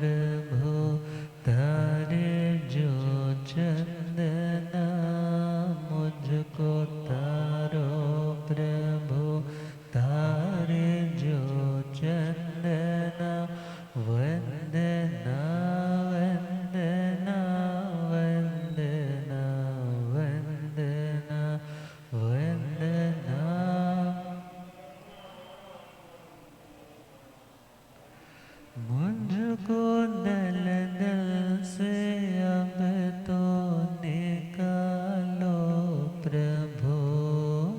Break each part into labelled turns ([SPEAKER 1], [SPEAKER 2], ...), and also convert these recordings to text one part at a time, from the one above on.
[SPEAKER 1] प्रभु तारे जो चंदना, मुझको तारो प्रभु तारे जो चंदना। वंदना वंदना वंदना वंदना वंदना। मुझको दल दल से अब तो निकालो प्रभु,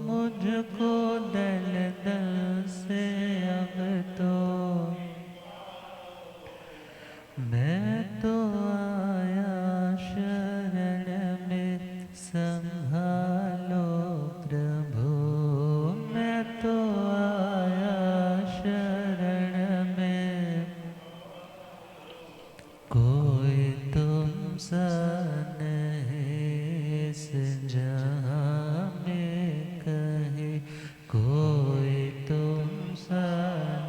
[SPEAKER 1] मुझको दल दल से अब तो। मैं तो आया शरण में, संभालो प्रभु। मैं तो आया शरण में, कोई तुम सा नहीं इस जहाँ में कहीं, कोई तुम सा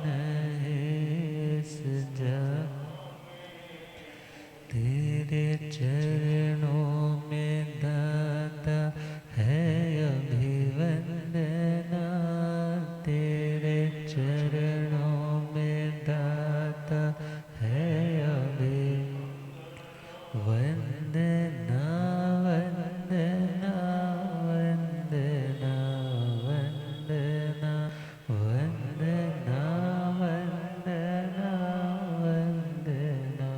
[SPEAKER 1] नहीं इस जहाँ। तेरे चरणों में दाता है अभिवंदना, तेरे चरणों में दाता है वंदना वंदना वंदना वंदना वंदना वंदना वंदना।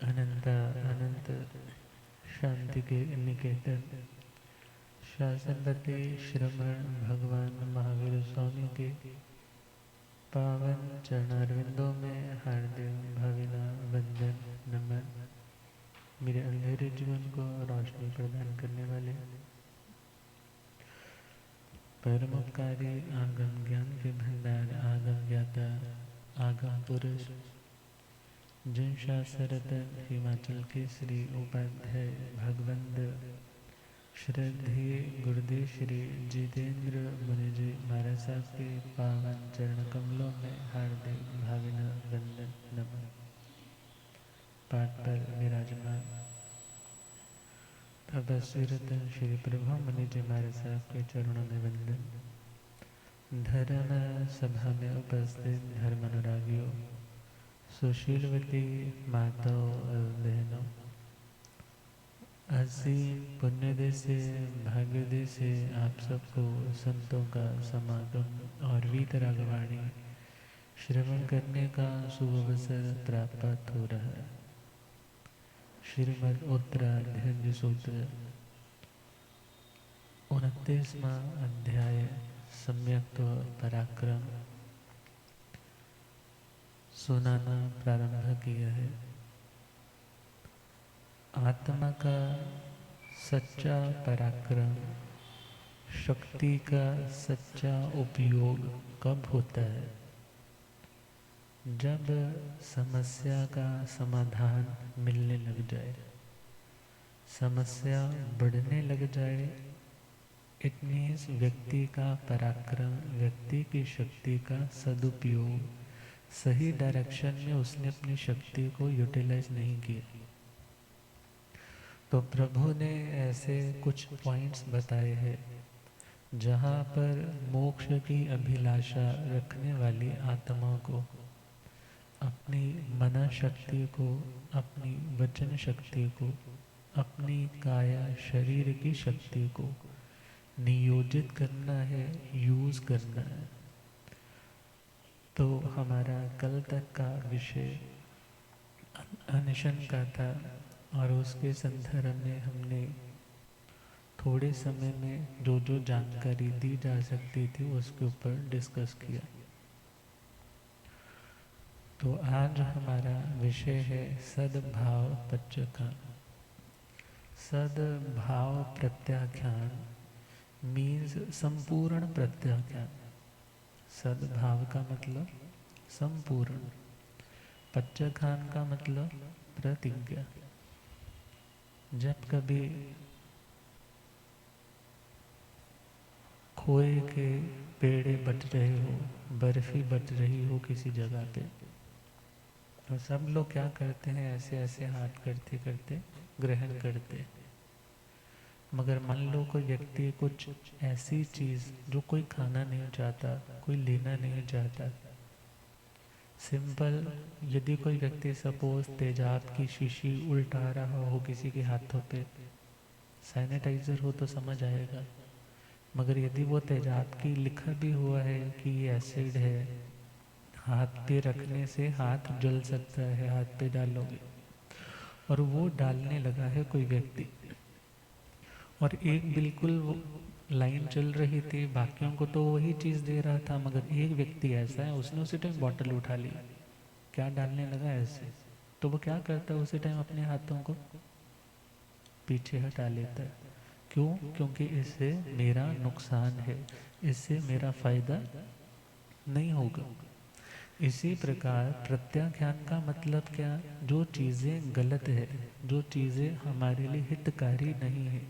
[SPEAKER 1] अनंत अनंत शांति के निकेतन शासनपति श्रमण भगवान महावीर स्वामी के पावन चरणारविंदों में हार्दिक भावना वंदन नमन। मेरे अंधेरे जीवन को रोशनी प्रदान करने वाले परमोपकारी आगम ज्ञान के भंडार आगम ज्ञाता आगम पुरुष जिन शास्त्ररत्न हिमाचल के श्री उपाध्याय भगवंत श्रद्धेय गुरुदेव श्री जितेंद्र मुनि जी महाराज साहब के पावन चरण कमलों में हार्दिक भावना वंदन नमन। पाठ पर विराजमान तपस्वी रत्न श्री प्रभु मुनि जी महाराज साहब के चरणों में वंदन। धर्म सभा में उपस्थित धर्म अनुरागियों, सुशीलवती माताओं और बहनों, असीम पुण्यदे से भाग्यदे से आप सबको संतों का समागम और वीतरागवाणी श्रवण करने का शुभ अवसर प्राप्त हो रहा है। श्रीमद् उत्तराध्ययन सूत्र 29वां अध्याय सम्यक्त्व पराक्रम सुनाना प्रारंभ किया है। आत्मा का सच्चा पराक्रम, शक्ति का सच्चा उपयोग कब होता है? जब समस्या का समाधान मिलने लग जाए, समस्या बढ़ने लग जाए। इट मीन्स व्यक्ति का पराक्रम, व्यक्ति की शक्ति का सदुपयोग, सही डायरेक्शन में उसने अपनी शक्ति को यूटिलाइज नहीं किया। तो प्रभु ने ऐसे कुछ पॉइंट्स बताए हैं जहाँ पर मोक्ष की अभिलाषा रखने वाली आत्मा को अपनी मना शक्ति को, अपनी वचन शक्ति को, अपनी काया शरीर की शक्ति को नियोजित करना है, यूज करना है। तो हमारा कल तक का विषय अनशन का था और उसके संदर्भ में हमने थोड़े समय में जो जो जानकारी दी जा सकती थी उसके ऊपर डिस्कस किया। तो आज हमारा विषय है सद्भाव पच्चखान। सद्भाव प्रत्याख्यान मीन्स संपूर्ण प्रत्याख्यान। सद्भाव का मतलब संपूर्ण, पच्चखान का मतलब प्रतिज्ञा। जब कभी खोए के पेड़े बट रहे हो, बर्फी बट रही हो किसी जगह पे, तो सब लोग क्या करते हैं, ऐसे ऐसे हाथ करते करते ग्रहण करते। मगर मान लो कोई व्यक्ति कुछ ऐसी चीज़ जो कोई खाना नहीं चाहता, कोई लेना नहीं चाहता, सिंपल, यदि कोई व्यक्ति सपोज तेजाब की शीशी उल्टा रहा हो किसी के हाथों पे, सैनिटाइजर हो तो समझ आएगा। मगर यदि वो तेजाब की लिखा भी हुआ है कि ये एसिड है, हाथ पे रखने से हाथ जल सकता है, हाथ पे डालोगे, और वो डालने लगा है कोई व्यक्ति, और एक बिल्कुल वो लाइन चल रही थी, बाकियों को तो वही चीज़ दे रहा था, मगर एक व्यक्ति ऐसा है उसने उसी टाइम बॉटल उठा ली, क्या डालने लगा ऐसे, तो वो क्या करता है उसी टाइम अपने हाथों को पीछे हटा लेता है। क्यों? क्योंकि इससे मेरा नुकसान है, इससे मेरा फायदा नहीं होगा। इसी प्रकार प्रत्याख्यान का मतलब क्या? जो चीज़ें गलत है, जो चीज़ें हमारे लिए हितकारी नहीं है,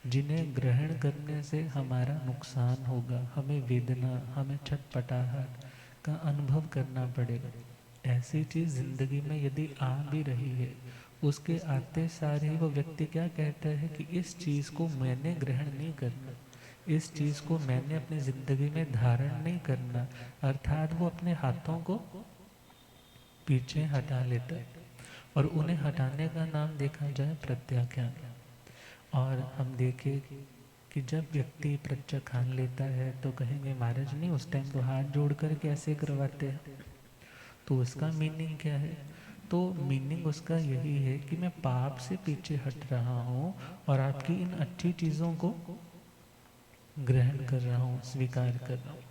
[SPEAKER 1] जिन्हें ग्रहण करने से हमारा नुकसान होगा, हमें वेदना, हमें छटपटाहट का अनुभव करना पड़ेगा, ऐसी चीज़ ज़िंदगी में यदि आ भी रही है, उसके आते सार ही वो व्यक्ति क्या कहता है कि इस चीज़ को मैंने ग्रहण नहीं करना, इस चीज़ को मैंने अपनी ज़िंदगी में धारण नहीं करना, अर्थात वो अपने हाथों को पीछे हटा लेता है। और उन्हें हटाने का नाम देखा जाए प्रत्याख्यान। और हम देखें कि जब व्यक्ति प्रत्याख्यान लेता है तो कहेंगे महाराज नहीं, उस टाइम तो हाथ जोड़ कर कैसे करवाते हैं, तो उसका मीनिंग क्या है? तो मीनिंग उसका यही है कि मैं पाप से पीछे हट रहा हूँ और आपकी इन अच्छी चीज़ों को ग्रहण कर रहा हूँ, स्वीकार कर रहा हूँ।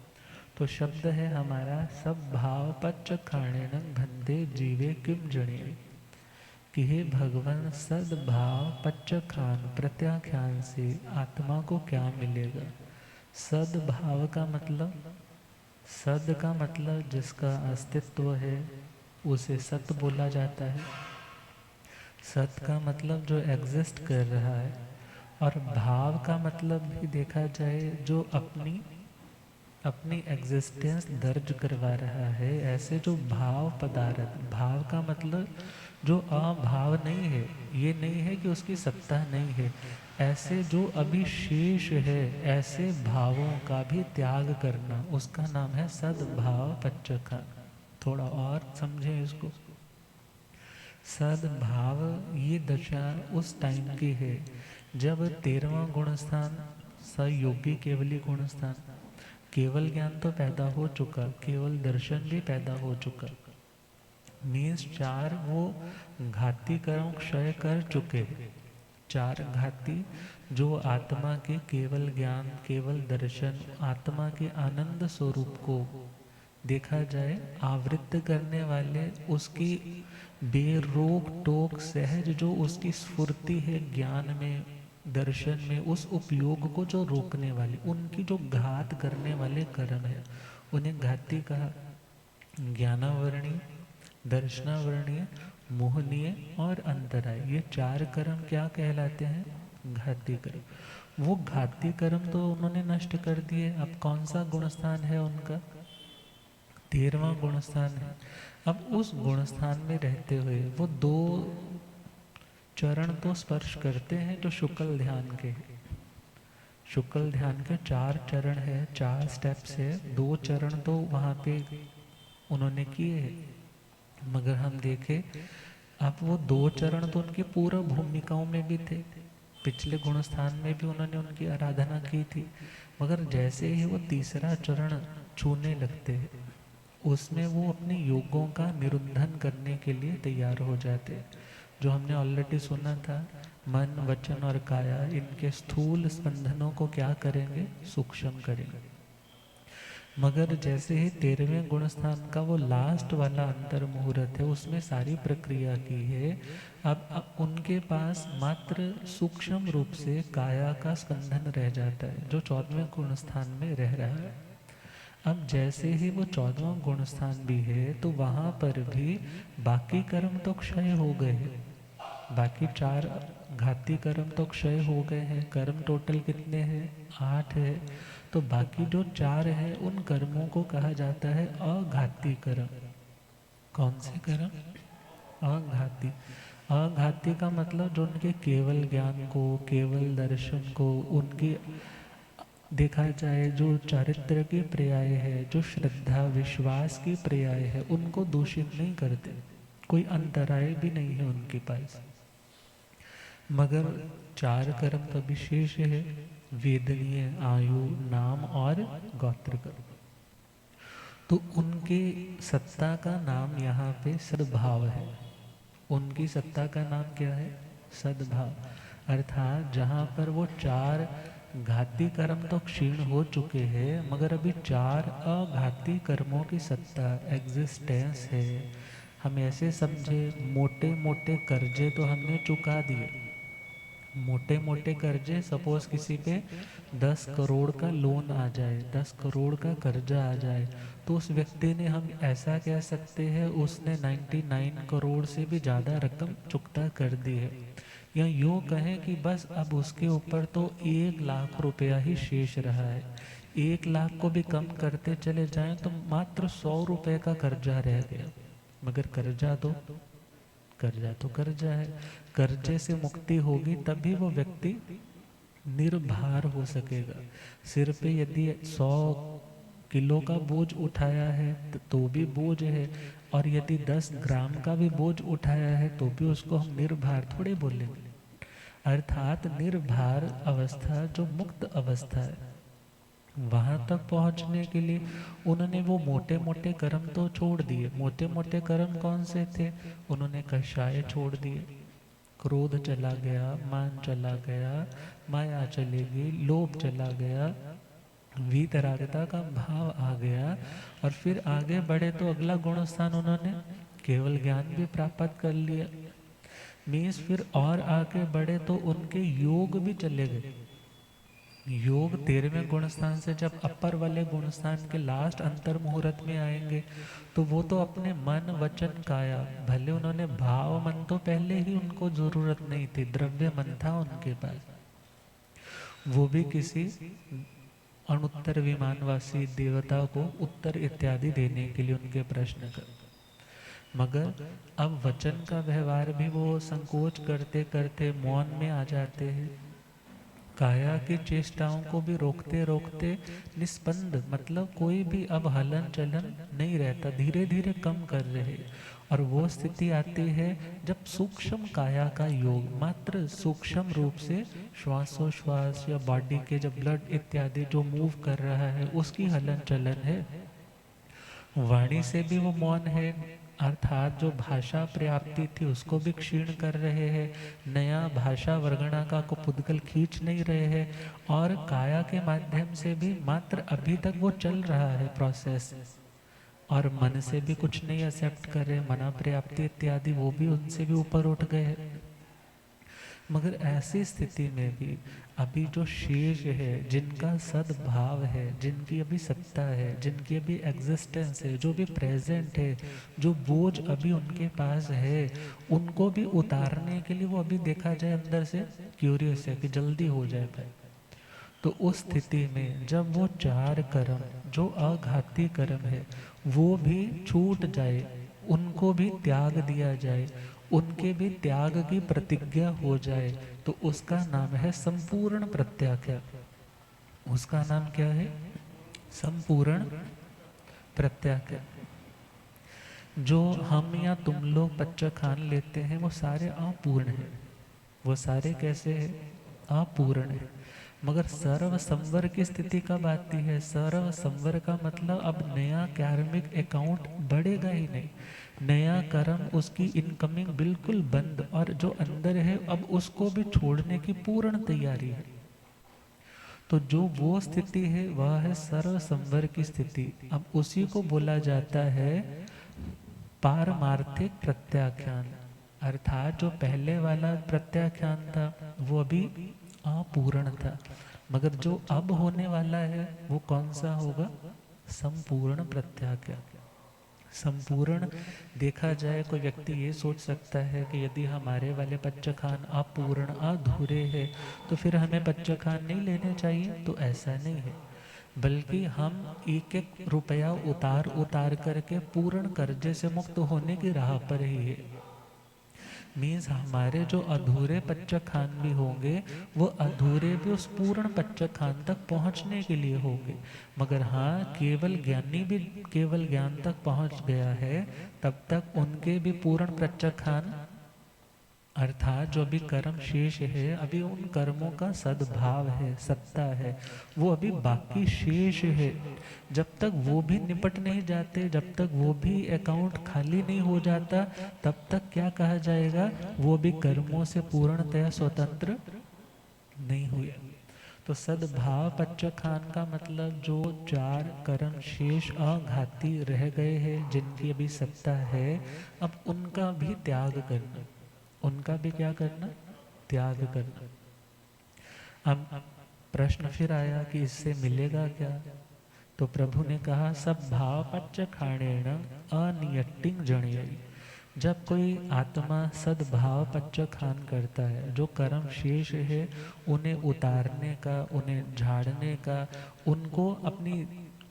[SPEAKER 1] तो शब्द है हमारा सब भाव पच्च खाणे न भंदे जीवे किम जणे, कि हे भगवान सद्भाव पच्च खान प्रत्याख्यान से आत्मा को क्या मिलेगा? सद्भाव का मतलब, सद का मतलब जिसका अस्तित्व है उसे सत बोला जाता है। सत का मतलब जो एग्जिस्ट कर रहा है, और भाव का मतलब भी देखा जाए जो अपनी अपनी एग्जिस्टेंस दर्ज करवा रहा है, ऐसे जो भाव पदार्थ, भाव का मतलब जो अभाव नहीं है, ये नहीं है कि उसकी सत्ता नहीं है, ऐसे जो अभी शेष है, ऐसे भावों का भी त्याग करना, उसका नाम है सद्भाव पच्चखा। थोड़ा और समझें इसको। सद्भाव ये दशा उस टाइम की है जब 13वां गुणस्थान सयोगी केवली गुणस्थान, केवल ज्ञान तो पैदा हो चुका, केवल दर्शन भी पैदा हो चुका, मीन्स चार वो घाती कर्म क्षय कर चुके, चार घाती जो आत्मा के केवल ज्ञान, केवल दर्शन, आत्मा के आनंद स्वरूप को देखा जाए आवृत्त करने वाले, उसकी बेरोक टोक सहज जो उसकी स्फूर्ति है ज्ञान में, दर्शन में, उस उपयोग को जो रोकने वाले, उनकी जो घात करने वाले कर्म है, उन्हें घाती कहा। ज्ञानावरणीय, दर्शनावरणीय, मोहनीय और अंतराय, ये चार कर्म क्या कहलाते हैं? घाती कर्म। वो घाती कर्म तो उन्होंने नष्ट कर दिए, अब कौन सा गुणस्थान है उनका? 13वां गुणस्थान है। अब उस गुणस्थान में रहते हुए वो दो चरण तो स्पर्श करते हैं जो शुक्ल ध्यान के, शुक्ल ध्यान के 4 चरण है, 4 स्टेप्स है, 2 चरण तो वहाँ पे उन्होंने किए हैं। मगर हम देखें अब वो 2 चरण तो उनकी पूर्व भूमिकाओं में भी थे, पिछले गुणस्थान में भी उन्होंने उनकी आराधना की थी, मगर जैसे ही वो तीसरा चरण छूने लगते हैं, उसमें वो अपने योगों का निरुंधन करने के लिए तैयार हो जाते हैं। जो हमने ऑलरेडी सुना था, मन, वचन और काया, इनके स्थूल स्पंदनों को क्या करेंगे? सूक्ष्म करेंगे। मगर जैसे ही 13वें गुणस्थान का वो लास्ट वाला अंतर मुहूर्त है, उसमें सारी प्रक्रिया की है, अब उनके पास मात्र सूक्ष्म रूप से काया का स्पंदन रह जाता है जो 14वें गुणस्थान में रह रहा है। अब जैसे ही वो 14वां गुणस्थान भी है तो वहाँ पर भी बाकी कर्म तो क्षय हो गए हैं, बाकी 4 घाती कर्म तो क्षय हो गए हैं, कर्म टोटल कितने हैं? 8 है। तो बाकी जो 4 है उन कर्मों को कहा जाता है अघाती कर्म। कौन से कर्म? अघाती। अघाती का मतलब जो उनके केवल ज्ञान को, केवल दर्शन को, उनकी देखा जाए जो चारित्र की पर्याय है, जो श्रद्धा विश्वास की पर्याय है, उनको दूषित नहीं करते, कोई अंतराय भी नहीं है उनके पास। मगर 4 कर्म तो विशेष है, वेदनीय, आयु, नाम और गोत्र कर्म। तो उनके सत्ता का नाम यहाँ पे सद्भाव है। उनकी सत्ता का नाम क्या है? सद्भाव। अर्थात जहाँ पर वो 4 घाती कर्म तो क्षीण हो चुके हैं, मगर अभी 4 अघाती कर्मों की सत्ता, एग्जिस्टेंस है। हम ऐसे समझे, मोटे मोटे कर्जे तो हमने चुका दिए। मोटे मोटे कर्जे, सपोज किसी पे 10 करोड़ का लोन आ जाए, 10 करोड़ का कर्जा आ जाए, तो उस व्यक्ति ने, हम ऐसा कह सकते हैं, उसने 99 करोड़ से भी ज़्यादा रकम चुकता कर दी है। या यूँ कहें कि बस अब उसके ऊपर तो 1 लाख रुपया ही शेष रहा है। 1 लाख को भी कम करते चले जाएं तो मात्र 100 रुपये का कर्जा रह गया। मगर कर्जा तो कर्जा है। कर्जे से मुक्ति होगी तभी वो व्यक्ति निर्भर हो सकेगा। सिर पे यदि 100 किलो का बोझ उठाया है तो भी बोझ है, और यदि 10 ग्राम का भी बोझ उठाया है तो भी उसको हम निर्भर थोड़े बोलेंगे। अर्थात निर्भर अवस्था जो मुक्त अवस्था है, वहाँ तक पहुँचने के लिए उन्होंने वो मोटे मोटे कर्म तो छोड़ दिए। मोटे मोटे कर्म कौन से थे? उन्होंने कषाय छोड़ दिए, क्रोध चला गया, मान चला गया, माया चली गई, लोभ चला गया, वीतरागता का भाव आ गया। और फिर आगे बढ़े तो अगला गुण स्थान उन्होंने केवल ज्ञान भी प्राप्त कर लिया। मीन्स फिर और आगे बढ़े तो उनके योग भी चले गए। योग 13वें गुण स्थान से जब अपर वाले गुण स्थान के लास्ट अंतर मुहूर्त में आएंगे तो वो तो अपने मन वचन काया, भले उन्होंने भाव मन तो पहले ही उनको जरूरत नहीं थी, द्रव्य मन था उनके पास, वो भी किसी अनुत्तर विमानवासी देवता को उत्तर इत्यादि देने के लिए उनके प्रश्न कर। मगर अब वचन का व्यवहार भी वो संकोच करते करते मौन में आ जाते हैं। काया की चेष्टाओं को भी रोकते रोकते निस्पंद, मतलब कोई भी अब हलन चलन नहीं रहता, धीरे धीरे कम कर रहे। और वो स्थिति आती है जब सूक्ष्म काया का योग, मात्र सूक्ष्म रूप से श्वासोश्वास या बॉडी के जब ब्लड इत्यादि जो मूव कर रहा है उसकी हलन चलन है। वाणी से भी वो मौन है, अर्थात जो भाषा पर्याप्ति थी उसको भी क्षीण कर रहे हैं, नया भाषा वर्गणा का को पुद्गल खींच नहीं रहे हैं। और काया के माध्यम से भी मात्र अभी तक वो चल रहा है प्रोसेस, और मन से भी कुछ नहीं एक्सेप्ट कर रहे, मना पर्याप्ति इत्यादि वो भी उनसे भी ऊपर उठ गए हैं। मगर ऐसी स्थिति में भी अभी जो शेष है, जिनका सद्भाव है, जिनकी अभी सत्ता है, जिनकी अभी एग्जिस्टेंस है, जो भी प्रेजेंट है, जो बोझ अभी उनके पास है, उनको भी उतारने के लिए वो अभी देखा जाए अंदर से क्यूरियस है कि जल्दी हो जाए भाई। तो उस स्थिति में जब वो 4 कर्म जो अघाती कर्म है वो भी छूट जाए, उनको भी त्याग दिया जाए, उनके भी त्याग की प्रतिज्ञा हो जाए, तो उसका नाम है संपूर्ण प्रत्याख्यान। उसका नाम क्या है? संपूर्ण प्रत्याख्यान। जो हम या तुम लोग बच्चा खान लेते हैं वो सारे अपूर्ण हैं। वो सारे कैसे हैं? अपूर्ण है। मगर सर्व संवर की स्थिति कब आती है? सर्व संवर का मतलब अब नया कार्मिक अकाउंट बढ़ेगा ही नहीं, नया कर्म उसकी इनकमिंग बिल्कुल बंद, और जो अंदर है अब उसको भी छोड़ने की पूर्ण तैयारी है। तो जो वो स्थिति है वह है सर्व संवर की स्थिति। अब उसी को बोला जाता है पारमार्थिक प्रत्याख्यान। अर्थात जो पहले वाला प्रत्याख्यान था वो अभी अपूर्ण था, मगर जो अब होने वाला है वो कौन सा होगा? संपूर्ण प्रत्याख्यान। संपूर्ण देखा जाए, कोई व्यक्ति ये सोच सकता है कि यदि हमारे वाले पच्चखान अपूर्ण अधूरे हैं तो फिर हमें पच्चखान नहीं लेने चाहिए, तो ऐसा नहीं है। बल्कि हम एक एक रुपया उतार उतार करके पूर्ण कर्जे से मुक्त होने की राह पर ही है। मीन्स हमारे जो अधूरे पच्चक खान भी होंगे वो अधूरे भी उस पूर्ण पच्चक खान तक पहुंचने के लिए होंगे। मगर हाँ, केवल ज्ञानी भी केवल ज्ञान तक पहुंच गया है तब तक उनके भी पूर्ण पच्चक खान अर्थात जो अभी कर्म शेष है, अभी उन कर्मों का सद्भाव है, सत्ता है, वो अभी बाकी शेष है। जब तक वो भी निपट नहीं जाते, जब तक वो भी अकाउंट खाली नहीं हो जाता, तब तक क्या कहा जाएगा, वो भी कर्मों से पूर्णतया स्वतंत्र नहीं हुए। तो सद्भाव पच्चक खान का मतलब जो चार कर्म शेष अघाती रह गए हैं, जिनकी अभी सत्ता है, अब उनका भी त्याग करना, उनका भी क्या करना, त्याग करना। अब प्रश्न फिर आया कि इससे मिलेगा क्या? तो प्रभु ने कहा सब भाव पच्च खाणेण अनियट्टिंग जणयति। जब कोई आत्मा सद्भाव पच्च खान करता है, जो कर्म शेष है उन्हें उतारने का, उन्हें झाड़ने का, उनको अपनी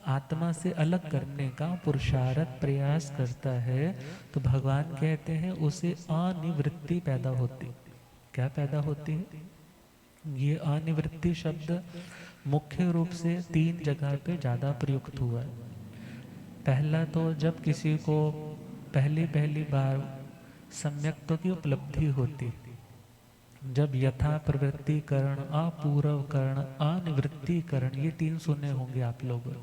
[SPEAKER 1] आत्मा से अलग करने का पुरुषार्थ प्रयास करता है, तो भगवान कहते हैं उसे अनिवृत्ति पैदा होती। क्या पैदा होती है? ये अनिवृत्ति शब्द मुख्य रूप से 3 जगह पे ज़्यादा प्रयुक्त हुआ है। पहला तो जब किसी को पहली पहली बार सम्यक्त्व की उपलब्धि होती, जब यथा प्रवृत्तिकरण, अपूर्वकरण, अनिवृत्तिकरण, ये 3 सुने होंगे आप लोग।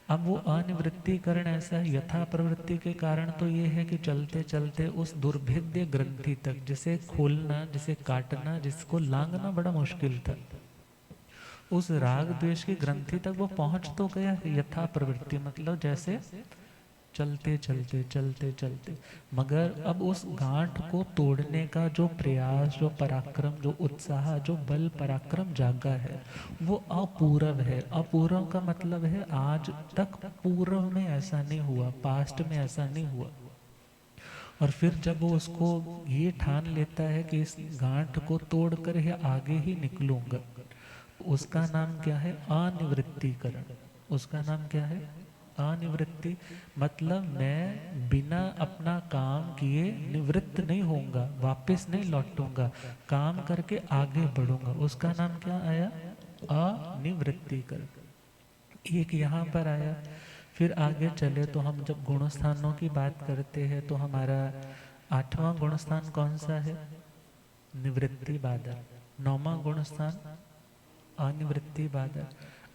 [SPEAKER 1] अब वो अनिवृत्तिकरण ऐसा है, यथा प्रवृत्ति के कारण तो ये है कि चलते चलते उस दुर्भेद्य ग्रंथि तक, जिसे खोलना, जिसे काटना, जिसको लांघना बड़ा मुश्किल था, उस राग द्वेष की ग्रंथि तक वो पहुंच तो गया है। यथा प्रवृत्ति मतलब जैसे चलते चलते चलते चलते, मगर अब उस गांठ को तोड़ने का जो प्रयास, जो पराक्रम, जो उत्साह, जो बल पराक्रम जागा है, वो अपूर्व है। अपूर्व का मतलब है आज तक पूर्व में ऐसा नहीं हुआ, पास्ट में ऐसा नहीं हुआ। और फिर जब वो उसको ये ठान लेता है कि इस गांठ को तोड़कर ही आगे ही निकलूंगा, उसका नाम क्या है? अनिवृत्तिकरण। उसका नाम क्या है? अनिवृत्ति। मतलब मैं बिना अपना काम किए निवृत्त नहीं होऊंगा, वापस नहीं लौटूंगा, काम करके आगे बढ़ूंगा। उसका नाम क्या आया? अनिवृत्तिकरण। एक यहाँ पर आया। फिर आगे चले तो हम जब गुणस्थानों की बात करते हैं तो हमारा 8वां गुणस्थान कौन सा है? निवृत्ति बाधक। 9वां गुणस्थान अनिवृत्ति बाधक।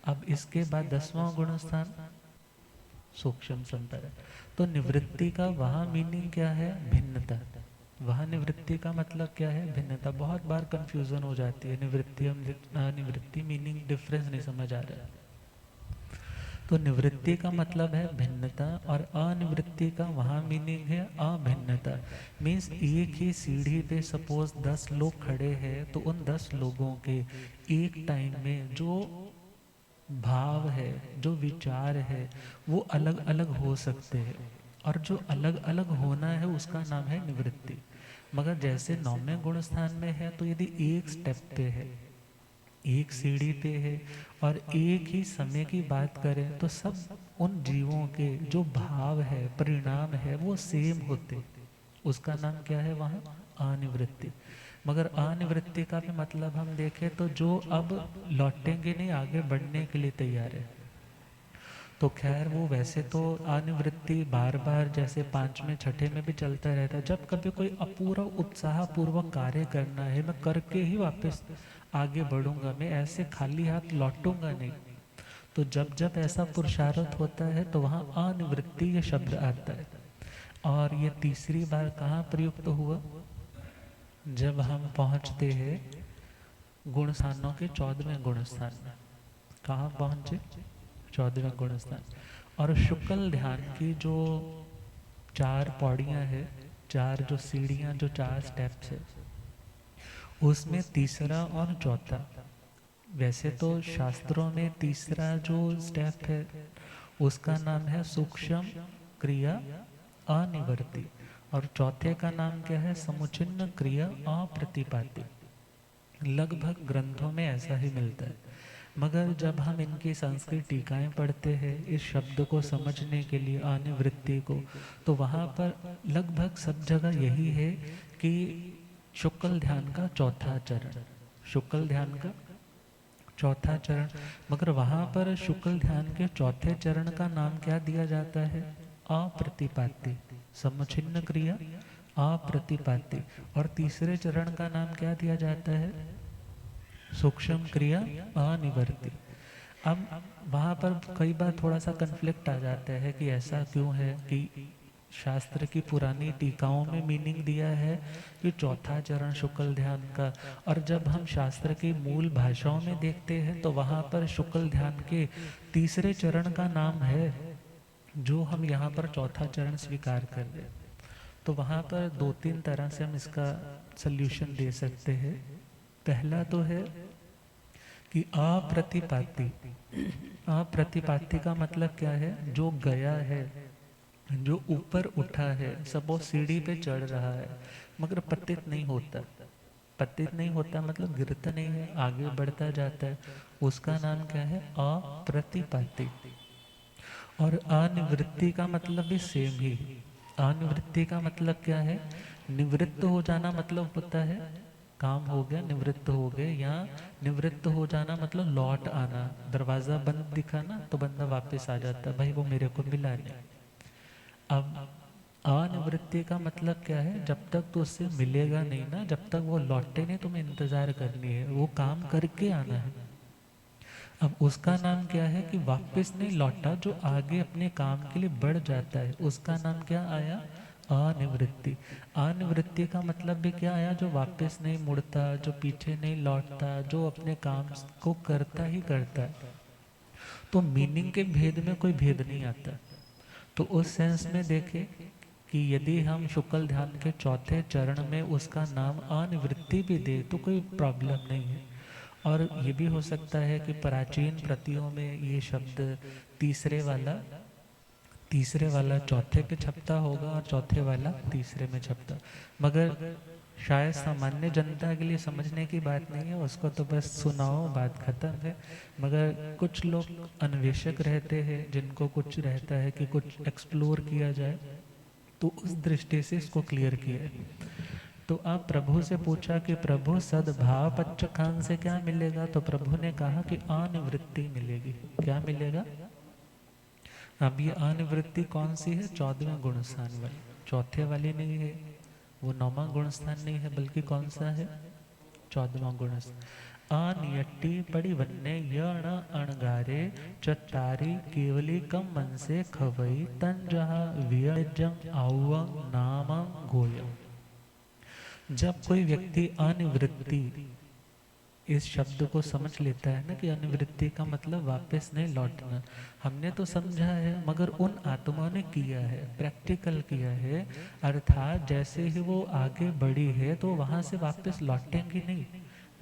[SPEAKER 1] अब इसके बाद 10वां गुणस्थान सूक्ष्म संपदा। तो निवृत्ति का वहाँ मीनिंग क्या है? भिन्नता। वहाँ निवृत्ति का मतलब क्या है? भिन्नता। बहुत बार कंफ्यूजन हो जाती है, निवृत्ति अनिवृत्ति मीनिंग डिफरेंस नहीं समझ आ रहा है। तो निवृत्ति का मतलब है भिन्नता और अनिवृत्ति का वहाँ मीनिंग है अभिन्नता। मीन्स एक ही सीढ़ी पे सपोज 10 लोग खड़े हैं, तो उन 10 लोगों के एक टाइम में जो भाव है, जो विचार है, वो अलग अलग हो सकते हैं, और जो अलग अलग होना है उसका नाम है निवृत्ति। मगर जैसे 9वें गुण स्थान में है, तो यदि एक स्टेप पे है, एक सीढ़ी पे है और एक ही समय की बात करें, तो सब उन जीवों के जो भाव है, परिणाम है, वो सेम होते। उसका नाम क्या है वहाँ? अनिवृत्ति। मगर अनिवृत्ति का भी मतलब हम देखें तो जो अब लौटेंगे नहीं, आगे बढ़ने के लिए तैयार है। तो खैर वो वैसे तो अनिवृत्ति बार बार जैसे 5वें 6ठे में भी चलता रहता है। जब कभी कोई अपूर्व उत्साह पूर्वक कार्य करना है, मैं करके ही वापस आगे बढ़ूंगा, मैं ऐसे खाली हाथ लौटूंगा नहीं। तो जब जब ऐसा पुरुषार्थ होता है तो वहाँ अनिवृत्ति ये शब्द आता है। और ये तीसरी बार कहाँ प्रयुक्त हुआ? जब हम पहुँचते हैं गुण स्थानों के 14वें गुण स्थान में। कहाँ पहुँचे? 14वें गुण स्थान। और शुक्ल ध्यान की जो 4 पौड़ियाँ है, 4 जो सीढ़ियाँ, जो 4 स्टेप्स है, उसमें तीसरा और चौथा, वैसे तो शास्त्रों में तीसरा जो स्टेप है उसका नाम है सूक्ष्म क्रिया अनिवर्ती, और चौथे का नाम क्या है? समुचिन्न क्रिया अप्रतिपाती। लगभग ग्रंथों में ऐसा ही मिलता है। मगर जब हम इनकी संस्कृत टीकाएं पढ़ते हैं इस शब्द को समझने के लिए अनुवृत्ति को, तो वहाँ पर लगभग सब जगह यही है कि शुक्ल ध्यान का चौथा चरण, शुक्ल ध्यान का चौथा चरण। मगर वहाँ पर शुक्ल ध्यान के चौथे चरण का नाम क्या दिया जाता है? अप्रतिपाती, समचिन्ह क्रिया अप्रतिपाती। और तीसरे चरण का नाम क्या दिया जाता है? सूक्ष्म क्रिया अनिवर्ती। अब वहाँ पर कई बार थोड़ा सा कन्फ्लिक्ट आ जाता है कि ऐसा क्यों है कि शास्त्र की पुरानी टीकाओं में मीनिंग दिया है कि चौथा चरण शुक्ल ध्यान का, और जब हम शास्त्र की मूल भाषाओं में देखते हैं तो वहाँ पर शुक्ल ध्यान के तीसरे चरण का नाम है जो हम यहाँ पर चौथा चरण स्वीकार कर रहे हैं। तो वहाँ पर दो तीन तरह से हम इसका सल्यूशन दे सकते हैं। पहला तो है कि अप्रतिपाती। अप्रतिपाती का मतलब क्या है? जो गया है, जो ऊपर उठा है, सपोज सीढ़ी पे चढ़ रहा है मगर पतित नहीं होता, पतित नहीं होता मतलब गिरता नहीं है, आगे बढ़ता जाता है, उसका नाम क्या है? अप्रतिपाती। और अनिवृत्ति का मतलब भी सेम ही। अनिवृत्ति का मतलब क्या है? निवृत्त हो जाना मतलब होता है काम हो गया, निवृत्त हो गए, या निवृत्त हो जाना मतलब लौट आना। दरवाजा बंद दिखा ना तो बंदा वापस आ जाता है, भाई वो मेरे को मिला नहीं। अब अनिवृत्ति का मतलब क्या है? जब तक तो उससे मिलेगा नहीं ना, जब तक वो लौटे नहीं तुम्हें इंतजार करनी है, वो काम करके आना है। अब उसका नाम क्या है कि वापस नहीं लौटा, जो आगे अपने काम के लिए बढ़ जाता है, उसका नाम क्या आया? अनिवृत्ति। अनिवृत्ति का मतलब भी क्या आया? जो वापस नहीं मुड़ता, जो पीछे नहीं लौटता, जो अपने काम को करता ही करता है। तो मीनिंग के भेद में कोई भेद नहीं आता। तो उस सेंस में देखें कि यदि हम शुक्ल ध्यान के चौथे चरण में उसका नाम अनिवृत्ति भी दे तो कोई प्रॉब्लम नहीं है। और ये भी हो सकता है कि प्राचीन प्रतियों में ये शब्द तीसरे वाला चौथे पे छपता होगा और चौथे वाला तीसरे में छपता, मगर शायद सामान्य जनता के लिए समझने की बात नहीं है, उसको तो बस सुनाओ बात खत्म है। मगर कुछ लोग अन्वेषक रहते हैं जिनको कुछ रहता है कि कुछ एक्सप्लोर किया जाए, तो उस दृष्टि से इसको क्लियर किया है। तो आप प्रभु से पूछा कि प्रभु सद्भाव पच्चखान से क्या मिलेगा, तो प्रभु ने कहा कि अनिवृत्ति मिलेगी। क्या मिलेगा? अब ये अनिवृत्ति कौन सी है? 14वें गुण स्थान वाली, चौथे वाली नहीं है, वो 9वां गुण स्थान नहीं है, बल्कि कौन सा है? 14वां गुण स्थान। अनियट्टी पड़ी वन्ने यण अणगारे चतारी केवली कम मन से खवई तन जहा वियजम आउवं नामं गोयम। जब कोई व्यक्ति अनिवृत्ति इस शब्द को समझ लेता है ना कि अनिवृत्ति का मतलब वापस नहीं लौटना, हमने तो समझा है मगर उन आत्माओं ने किया है, प्रैक्टिकल किया है। अर्थात जैसे ही वो आगे बढ़ी है तो वहां से वापस लौटेंगी नहीं,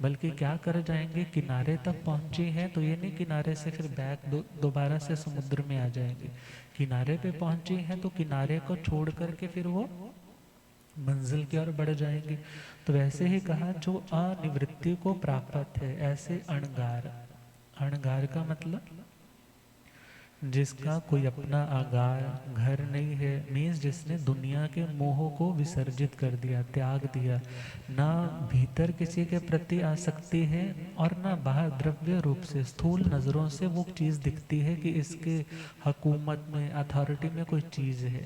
[SPEAKER 1] बल्कि क्या कर जाएंगे? किनारे तक पहुंची है तो ये नहीं किनारे से फिर बैक दोबारा से समुद्र में आ जाएंगे। किनारे पे पहुंची है तो किनारे को छोड़ करके फिर वो मंजिल की ओर बढ़ जाएंगे। तो वैसे ही कहा जो अनिवृत्ति को प्राप्त है, ऐसे अणगार। अणगार का मतलब जिसका कोई अपना आगार घर नहीं है, मीन्स जिसने दुनिया के मोह को विसर्जित कर दिया, त्याग दिया, ना भीतर किसी के प्रति आसक्ति है और ना बाहर द्रव्य रूप से स्थूल नजरों से वो चीज दिखती है कि इसके हुकूमत में, अथॉरिटी में कोई चीज है।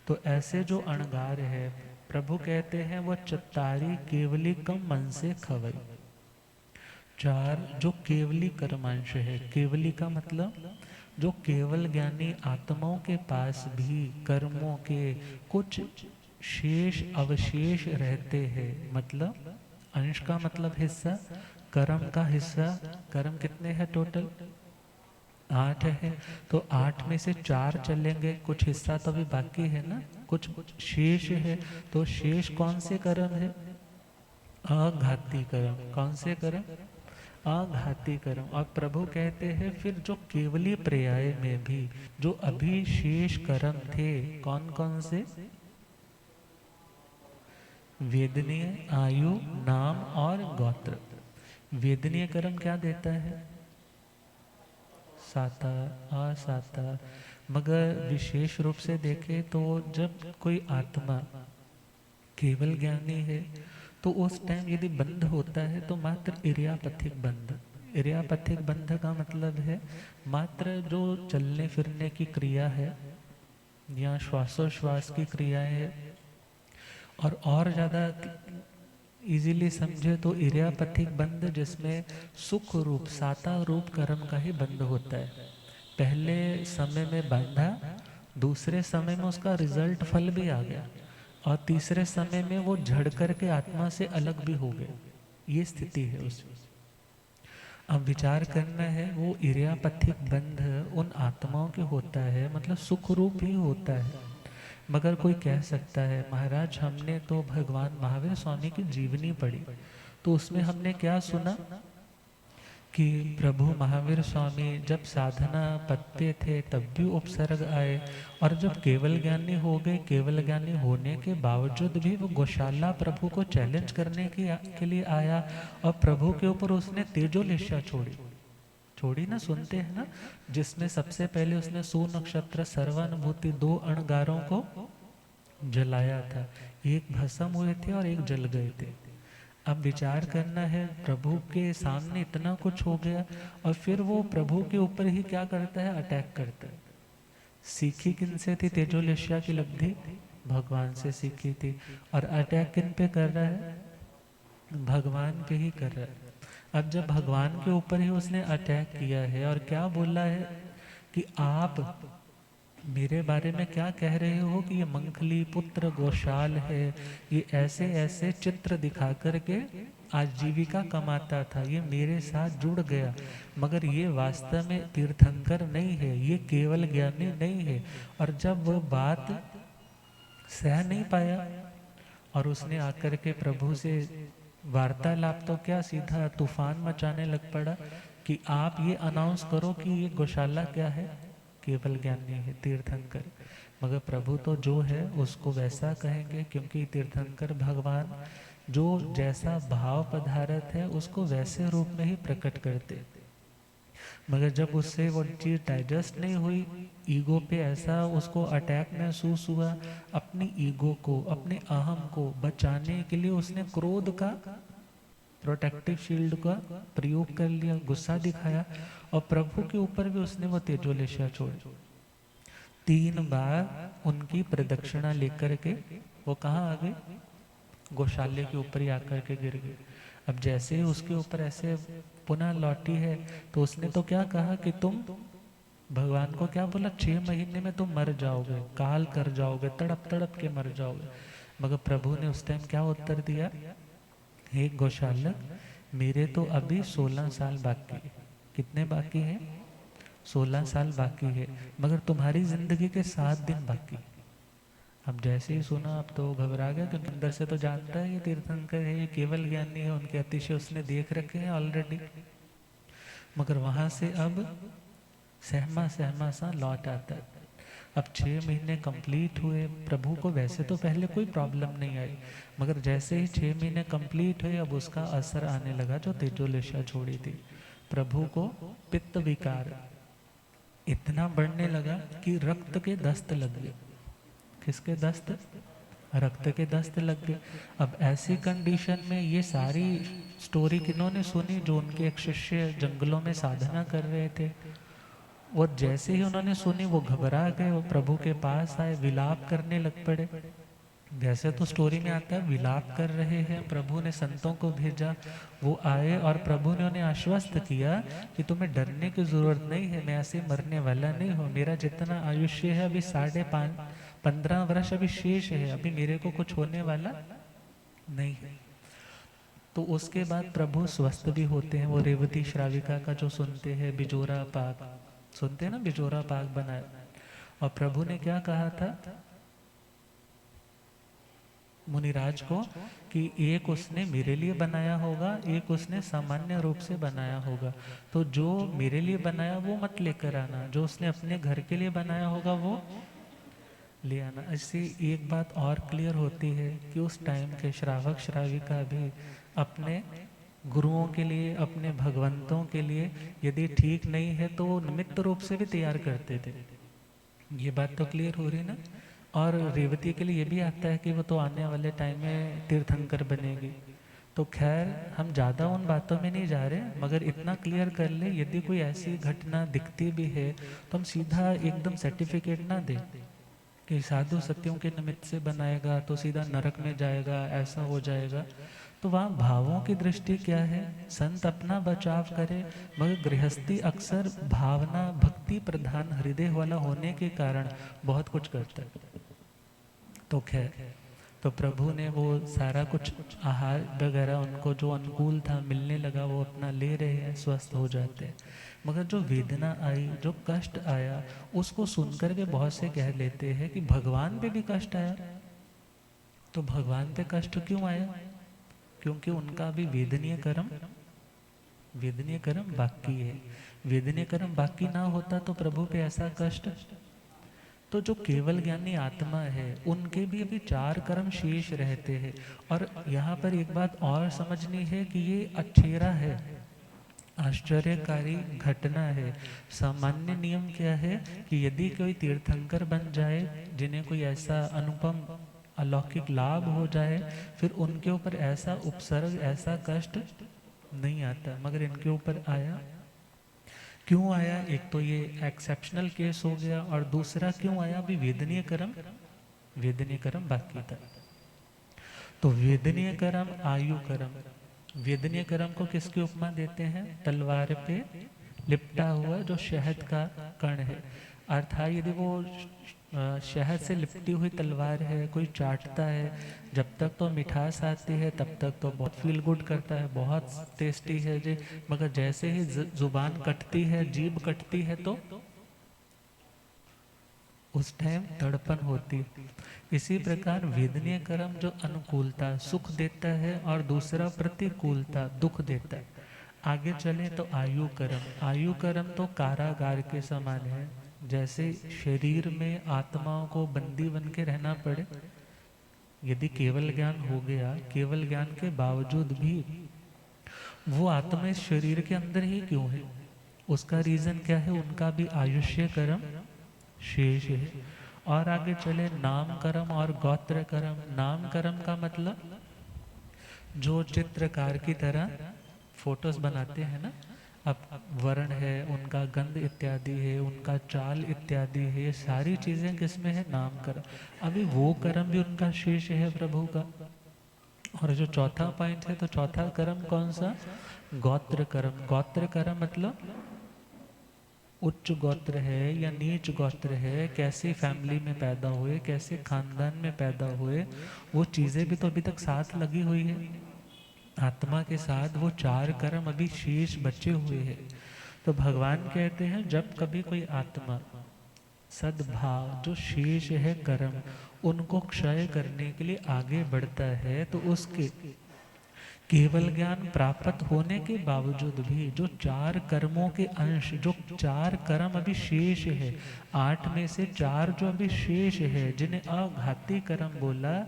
[SPEAKER 1] तो ऐसे जो अणगार है, प्रभु कहते हैं वो चतारी केवली कम मन से खवई। चार जो केवली कर्मांश है, केवली का मतलब जो केवल ज्ञानी आत्माओं के पास भी कर्मों के कुछ शेष अवशेष रहते हैं, मतलब अंश का मतलब हिस्सा, कर्म का हिस्सा। कर्म कितने हैं टोटल? 8 है। तो 8 में से 4 चलेंगे, कुछ हिस्सा तो अभी बाकी है ना, कुछ शेष है। तो शेष कौन से कर्म है? अघाती कर्म। कौन से कर्म? अघाती कर्म। और प्रभु कहते हैं फिर जो केवली पर्याय में भी जो अभी शेष कर्म थे, कौन कौन से? वेदनीय, आयु, नाम और गोत्र। वेदनीय कर्म क्या देता है? साता, असाता। मगर विशेष रूप से देखें तो जब कोई आत्मा केवल ज्ञानी है तो उस टाइम यदि बंध होता है तो मात्र इरियापथिक बंध। इरियापथिक बंध का मतलब है मात्र जो चलने फिरने की क्रिया है या श्वासोश्वास की क्रियाएं है। और ज़्यादा इजीली समझे तो इरियापथिक बंध जिसमें सुख रूप साता रूप कर्म का ही बंध होता है। पहले समय में बंधा, दूसरे समय में उसका रिजल्ट फल भी आ गया, और तीसरे समय में वो झड़ करके आत्मा से अलग भी हो गया। ये स्थिति है उसमें। अब विचार करना है वो इरियापथिक बंध उन आत्माओं के होता है, मतलब सुख रूप ही होता है। मगर कोई कह सकता है महाराज हमने तो भगवान महावीर स्वामी की जीवनी पढ़ी, तो उसमें हमने क्या सुना कि प्रभु महावीर स्वामी जब साधना पद पे थे तब भी उपसर्ग आए, और जब केवल ज्ञानी हो गए, केवल ज्ञानी होने के बावजूद भी वो गौशाला प्रभु को चैलेंज करने के लिए आया, और प्रभु के ऊपर उसने तेजोलेशा छोड़ी। छोड़ी ना, सुनते हैं ना, जिसमें सबसे पहले उसने सुनक्षत्र सर्वानुभूति 2 अणगारों को जलाया था। एक भस्म हुए थे और एक जल गए थे। अब विचार करना है प्रभु के सामने इतना कुछ हो गया, और फिर वो प्रभु के ऊपर ही क्या करता है, अटैक करता है। सीखी किन से थी तेजोलेशा की लब्धि? भगवान से सीखी थी। और अटैक किन पे कर रहा है? भगवान पे ही कर रहा है। अब जब भगवान के ऊपर ही उसने अटैक किया है और क्या बोला है कि आप मेरे बारे में क्या कह रहे हो कि ये मंखली पुत्र गोशाल है, ये ऐसे ऐसे चित्र दिखा करके आजीविका कमाता था, ये मेरे साथ जुड़ गया, मगर ये वास्तव में तीर्थंकर नहीं है, ये केवल ज्ञानी नहीं है। और जब वो बात सह नहीं पाया और उसने आकर के प्रभु से वार्तालाप तो क्या सीधा तूफान मचाने लग पड़ा कि आप ये अनाउंस करो कि ये गौशाला क्या है, केवल ज्ञानी है, तीर्थंकर। मगर प्रभु तो जो है उसको वैसा कहेंगे, क्योंकि तीर्थंकर भगवान जो जैसा भाव पदार्थ है उसको वैसे रूप में ही प्रकट करते। मगर जब उससे वो चीज़ डाइजेस्ट नहीं हुई, ईगो पे ऐसा उसको अटैक महसूस हुआ, अपनी ईगो को, अपने अहम को बचाने के लिए उसने क्रोध का प्रोटेक्टिव शील्ड का प्रयोग कर लिया, गुस्सा दिखाया, और प्रभु के ऊपर भी उसने वो तेजोलेशा छोड़ी। 3 बार उनकी प्रदक्षिणा लेकर के वो कहाँ आ गए? गौशाले के ऊपर ही आकर के गिर गए। अब जैसे ही उसके ऊपर ऐसे पुनः लौटी है तो उसने तो क्या कहा कि तुम, भगवान को क्या बोला, 6 महीने में तुम मर जाओगे, काल कर जाओगे, तड़प तड़प के मर जाओगे। मगर प्रभु ने उस टाइम क्या उत्तर दिया? हे गौशालक, मेरे तो अभी 16 साल बाकी है। कितने बाकी हैं? 16 साल बाकी है, मगर तुम्हारी जिंदगी के 7 दिन बाकी। अब जैसे ही सुना अब तो घबरा गया, क्योंकि अंदर से तो जानता है ये तीर्थंकर है, ये केवल ज्ञानी है, उनके अतिशय उसने देख रखे हैं ऑलरेडी। मगर वहां से अब सहमा सहमा सा लौट आता है। अब 6 महीने कंप्लीट हुए, प्रभु को वैसे तो पहले कोई प्रॉब्लम नहीं आई, मगर जैसे ही 6 महीने कंप्लीट हुए अब उसका असर आने लगा, जो तेजोलेशा छोड़ी थी। प्रभु को पित्त विकार इतना बढ़ने लगा कि रक्त के दस्त लग गए। किसके दस्त? रक्त के दस्त लग गए। अब ऐसी कंडीशन में ये सारी स्टोरी किन्होंने सुनी? जो उनके एक शिष्य जंगलों में साधना कर रहे थे। और जैसे ही उन्होंने सुनी वो घबरा गए, वो प्रभु के पास आए, विलाप करने लग पड़े। वैसे तो स्टोरी में आता है विलाप कर रहे हैं, प्रभु ने संतों को भेजा, वो आए और प्रभु ने उन्हें आश्वस्त किया कि तुम्हें डरने की जरूरत नहीं है, मैं ऐसे मरने वाला नहीं हूँ, मेरा जितना आयुष्य है अभी 15.5 वर्ष अभी शेष है, अभी मेरे को कुछ होने वाला नहीं है। तो उसके बाद प्रभु स्वस्थ भी होते हैं। वो रेवती श्राविका का जो सुनते हैं, बिजोरा पाक सुनते हैं ना, बिजोरा पाक बनाया, और प्रभु ने क्या कहा था मुनिराज को कि एक उसने मेरे लिए बनाया होगा, एक उसने सामान्य रूप से बनाया होगा, तो जो मेरे लिए बनाया वो मत लेकर आना, जो उसने अपने घर के लिए बनाया होगा वो ले आना। इससे एक बात और क्लियर होती है कि उस टाइम के श्रावक श्राविका भी अपने गुरुओं के लिए, अपने भगवंतों के लिए यदि ठीक नहीं है तो वो निमित्त रूप से भी तैयार करते थे। ये बात तो क्लियर हो रही ना। और रेवती के लिए ये भी आता है कि वो तो आने वाले टाइम में तीर्थंकर बनेगी। तो खैर हम ज़्यादा उन बातों में नहीं जा रहे, मगर इतना क्लियर कर ले, यदि कोई ऐसी घटना दिखती भी है तो हम सीधा एकदम सर्टिफिकेट ना दें कि साधु सत्यों के निमित्त से बनाएगा तो सीधा नरक में जाएगा, ऐसा हो जाएगा। तो वहाँ भावों की दृष्टि क्या है? संत अपना बचाव करे, मगर गृहस्थी अक्सर भावना भक्ति प्रधान हृदय वाला होने के कारण बहुत कुछ करता है। तो खैर, तो प्रभु ने वो सारा कुछ आहार वगैरह उनको जो अनुकूल था मिलने लगा, वो अपना ले रहे हैं, स्वस्थ हो जाते हैं। मगर जो वेदना आई, जो कष्ट आया, उसको सुनकर के बहुत से कह लेते हैं कि भगवान पे भी कष्ट आया। तो भगवान पे कष्ट क्यों आया? क्योंकि उनका भी वेदनीय कर्म बाकी है। वेदनीय कर्म बाकी ना होता तो प्रभु पे ऐसा कष्ट। तो जो केवल ज्ञानी आत्मा है उनके भी अभी 4 कर्म शेष रहते हैं। और यहाँ पर एक बात और समझनी है कि ये अक्षेरा है, आश्चर्यकारी घटना है। सामान्य नियम क्या है कि यदि कोई तीर्थंकर बन जाए, जिन्हें कोई ऐसा अनुपम अलौकिक लाभ हो जाए, फिर उनके ऊपर ऐसा उपसर्ग, ऐसा कष्ट नहीं आता, मगर इनके ऊपर आया। क्यों आया? एक तो ये एक्सेप्शनल केस हो गया, और दूसरा क्यों आया? अभी वेदनीय कर्म बाकी था। तो वेदनीय कर्म, आयु कर्म। वेदनीय कर्म को किसकी उपमा देते हैं? तलवार पे लिपटा हुआ जो शहद का कण है। अर्थात यदि वो शहद से लिपटी हुई तलवार है, कोई चाटता है, जब तक तो मिठास आती है तब तक तो बहुत फील गुड करता है, बहुत टेस्टी है जी। मगर जैसे ही जुबान कटती है, जीभ कटती है, तो उस टाइम तड़पन होती। इसी प्रकार वेदनीय कर्म जो अनुकूलता सुख देता है, और दूसरा प्रतिकूलता दुख देता है। आगे चले तो आयु कर्म। आयु कर्म तो कारागार के समान है। जैसे शरीर में आत्माओं को बंदी बन के रहना पड़े, यदि केवल ज्ञान हो गया, केवल ज्ञान के बावजूद भी वो आत्मा इस शरीर के अंदर ही क्यों है? उसका रीजन क्या है? उनका भी आयुष्य कर्म शेष है। और आगे चले नाम कर्म और गोत्र कर्म। नाम कर्म का मतलब जो चित्रकार की तरह फोटोज बनाते हैं ना, अब वर्ण है, उनका गंध इत्यादि है, उनका चाल इत्यादि है, ये सारी चीजें किसमें है? नाम कर्म। अभी वो कर्म भी उनका शेष है प्रभु का। और जो चौथा पॉइंट है, तो चौथा कर्म कौन सा? गोत्र कर्म। गोत्र कर्म मतलब उच्च गोत्र है या नीच गोत्र है, कैसे फैमिली में पैदा हुए, कैसे खानदान में पैदा हुए, वो चीजें भी तो अभी तक साथ लगी हुई है आत्मा के साथ। वो 4 कर्म अभी शेष बचे हुए हैं। तो भगवान कहते हैं जब कभी कोई आत्मा सद्भाव जो शेष है कर्म, उनको क्षय करने के लिए आगे बढ़ता है, तो उसके केवल ज्ञान प्राप्त होने के बावजूद भी जो 4 कर्मों के अंश, जो 4 कर्म अभी शेष है, 8 में से 4 जो अभी शेष है, जिन्हें अघाती कर्म बोला,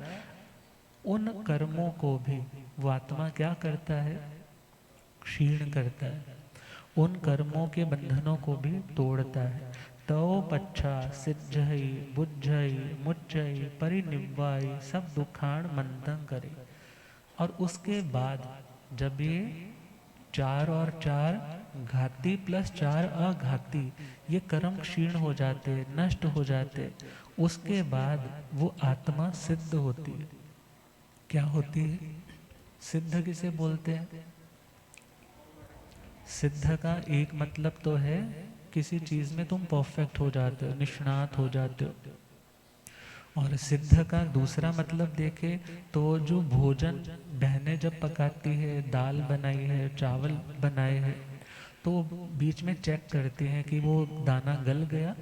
[SPEAKER 1] उन कर्मों को भी वो आत्मा क्या करता है? क्षीण करता है। उन कर्मों के बंधनों को भी तोड़ता है। तो पच्छा सिद्धई बुद्धई मुच्चई परिनिव्वाई सब दुखाण मंथन करे। और उसके बाद जब ये 4 और 4 घाती प्लस 4 अघाती ये कर्म क्षीण हो जाते, नष्ट हो जाते, उसके बाद वो आत्मा सिद्ध होती है। क्या होती है? सिद्ध किसे बोलते हैं? सिद्ध का एक मतलब तो है किसी चीज में तुम परफेक्ट हो जाते हो, निष्णात हो जाते हो। और सिद्ध का दूसरा मतलब देखे तो जो भोजन बहनें जब पकाती है, दाल बनाई है, चावल बनाए हैं, तो बीच में चेक करते हैं कि वो दाना गल गया।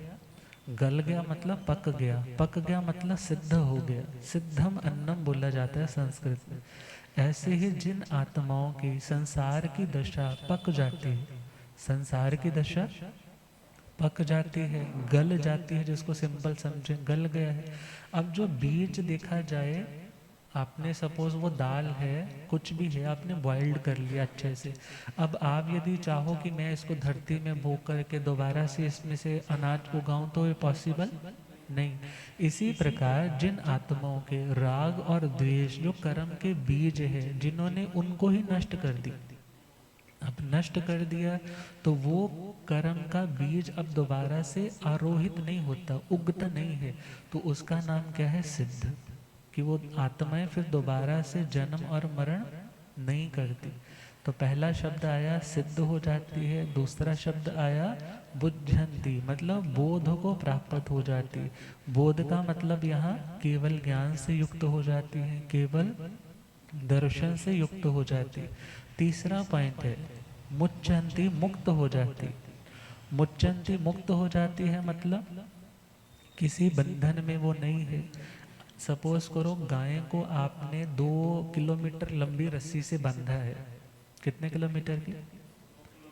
[SPEAKER 1] गल गया मतलब पक गया, पक गया मतलब सिद्ध हो गया। सिद्धम अन्नम बोला जाता है संस्कृत में। ऐसे ही जिन आत्माओं की संसार की दशा पक जाती है, संसार की दशा पक जाती है, गल जाती है, जिसको सिंपल समझे, गल गया है। अब जो बीज देखा जाए आपने सपोज वो दाल है, कुछ भी है, आपने बॉइल्ड कर लिया अच्छे से। अब आप यदि चाहो कि मैं इसको धरती में बो करके दोबारा से इसमें से अनाज उगाऊं, तो ये पॉसिबल नहीं। इसी प्रकार जिन आत्माओं के राग और द्वेष जो कर्म के बीज है, जिन्होंने उनको ही नष्ट कर दी, अब नष्ट कर दिया, तो वो कर्म का बीज अब दोबारा से आरोहित नहीं होता, उगता नहीं है। तो उसका नाम क्या है? सिद्ध। कि वो आत्माएं फिर दोबारा से जन्म और मरण नहीं करती। तो पहला शब्द आया सिद्ध हो जाती है, दूसरा शब्द आया बुद्धंती, मतलब बोध को प्राप्त हो जाती है। बोध का मतलब यहाँ केवल ज्ञान से युक्त हो जाती है, केवल दर्शन से युक्त हो जाती। तीसरा पॉइंट है मुच्चंती, मुक्त हो जाती। मुच्चंती, मुक्त हो जाती है मतलब किसी बंधन में वो नहीं है। सपोज करो गाय को आपने 2 किलोमीटर लंबी रस्सी से बांधा है। कितने किलोमीटर की?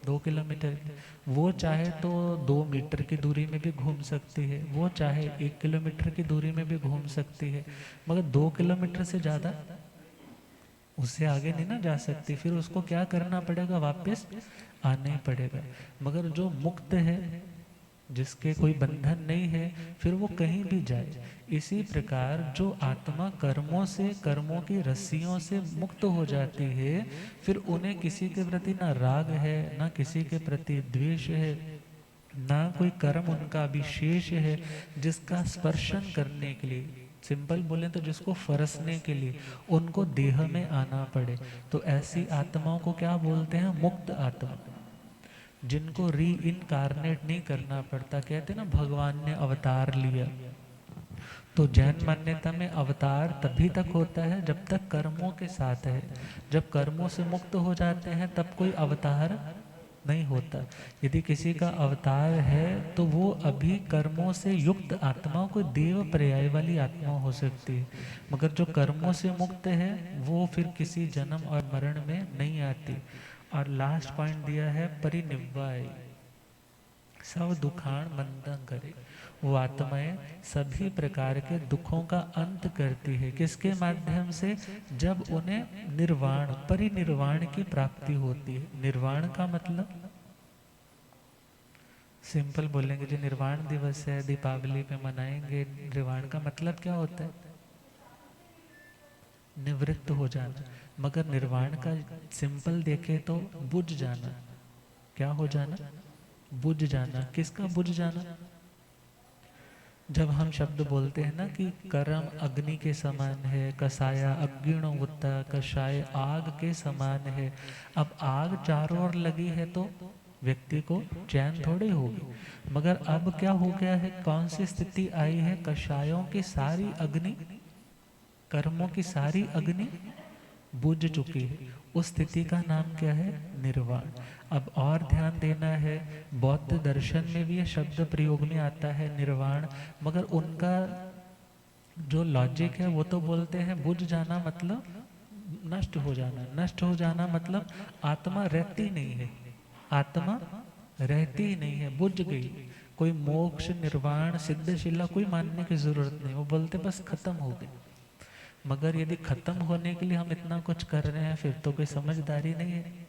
[SPEAKER 1] 2 किलोमीटर की। वो चाहे तो 2 मीटर की दूरी में भी घूम सकती है, वो चाहे 1 किलोमीटर की दूरी में भी घूम सकती है, मगर 2 किलोमीटर से ज़्यादा उससे आगे नहीं ना जा सकती। फिर उसको क्या करना पड़ेगा? वापस आना ही पड़ेगा। मगर जो मुक्त है, जिसके कोई बंधन नहीं है, फिर वो कहीं भी जाए। इसी प्रकार जो आत्मा कर्मों से, कर्मों की रस्सियों से मुक्त हो जाती है, फिर उन्हें किसी के प्रति ना राग है, ना किसी के प्रति द्वेष है, ना कोई कर्म उनका विशेष है जिसका स्पर्शन करने के लिए, सिंपल बोले तो जिसको फरसने के लिए उनको देह में आना पड़े। तो ऐसी आत्माओं को क्या बोलते हैं? मुक्त आत्मा, जिनको री इनकारनेट नहीं करना पड़ता। कहते ना भगवान ने अवतार लिया। तो जैन मान्यता में अवतार तभी तक होता है जब तक कर्मों के साथ है। जब कर्मों से मुक्त हो जाते हैं तब कोई अवतार नहीं होता। यदि किसी का अवतार है तो वो अभी कर्मों से युक्त आत्मा, कोई देव पर्याय वाली आत्मा हो सकती है, मगर जो कर्मों से मुक्त है वो फिर किसी जन्म और मरण में नहीं आती। और लास्ट पॉइंट दिया है परिनिव्वाय, सब दुखान मंदं करे। वो आत्माएं सभी प्रकार के दुखों का अंत करती है। किसके माध्यम से? जब उन्हें निर्वाण, परिनिर्वाण की प्राप्ति होती है। निर्वाण का मतलब सिंपल बोलेंगे, जो निर्वाण दिवस है दीपावली पे मनाएंगे, निर्वाण का मतलब क्या होता है? निवृत्त हो जाना। मगर निर्वाण का सिंपल देखे तो बुझ जाना। क्या हो जाना? बुझ जाना। किसका बुझ जाना? जब हम शब्द बोलते हैं ना कि कर्म अग्नि के समान है, कसाया अग्निण उत्ता, कषाय आग के समान है। अब आग चारों ओर लगी है तो व्यक्ति को चैन थोड़ी होगी। मगर अब क्या हो गया है? कौन सी स्थिति आई है? कषायों की सारी अग्नि, कर्मों की सारी अग्नि बुझ चुकी है। उस स्थिति का नाम क्या है? निर्वाण। अब और ध्यान देना है, बौद्ध दर्शन में भी ये शब्द प्रयोग में आता है निर्वाण, मगर उनका जो लॉजिक है वो तो बोलते हैं बुझ जाना मतलब नष्ट हो जाना। नष्ट हो जाना मतलब आत्मा रहती नहीं है, आत्मा रहती ही नहीं है, बुझ गई। कोई मोक्ष, निर्वाण, सिद्धशिला कोई मानने की जरूरत नहीं, वो बोलते बस खत्म हो गई। मगर यदि खत्म होने के लिए हम इतना कुछ कर रहे हैं, फिर तो कोई समझदारी नहीं है।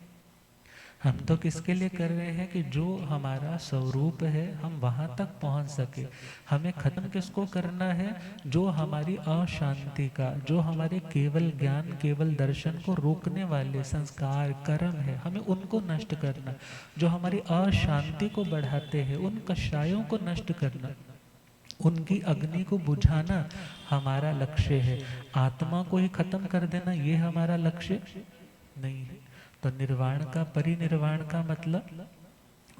[SPEAKER 1] हम तो किसके लिए कर रहे हैं? कि जो हमारा स्वरूप है हम वहां तक पहुंच सके। हमें खत्म किसको करना है? जो हमारी अशांति का, जो हमारे केवल ज्ञान, केवल दर्शन को रोकने वाले संस्कार, कर्म है, हमें उनको नष्ट करना। जो हमारी अशांति को बढ़ाते हैं उन कषायों को नष्ट करना, उनकी अग्नि को बुझाना हमारा लक्ष्य है। आत्मा को ही खत्म कर देना ये हमारा लक्ष्य नहीं है। तो निर्वाण का, परिनिर्वाण का मतलब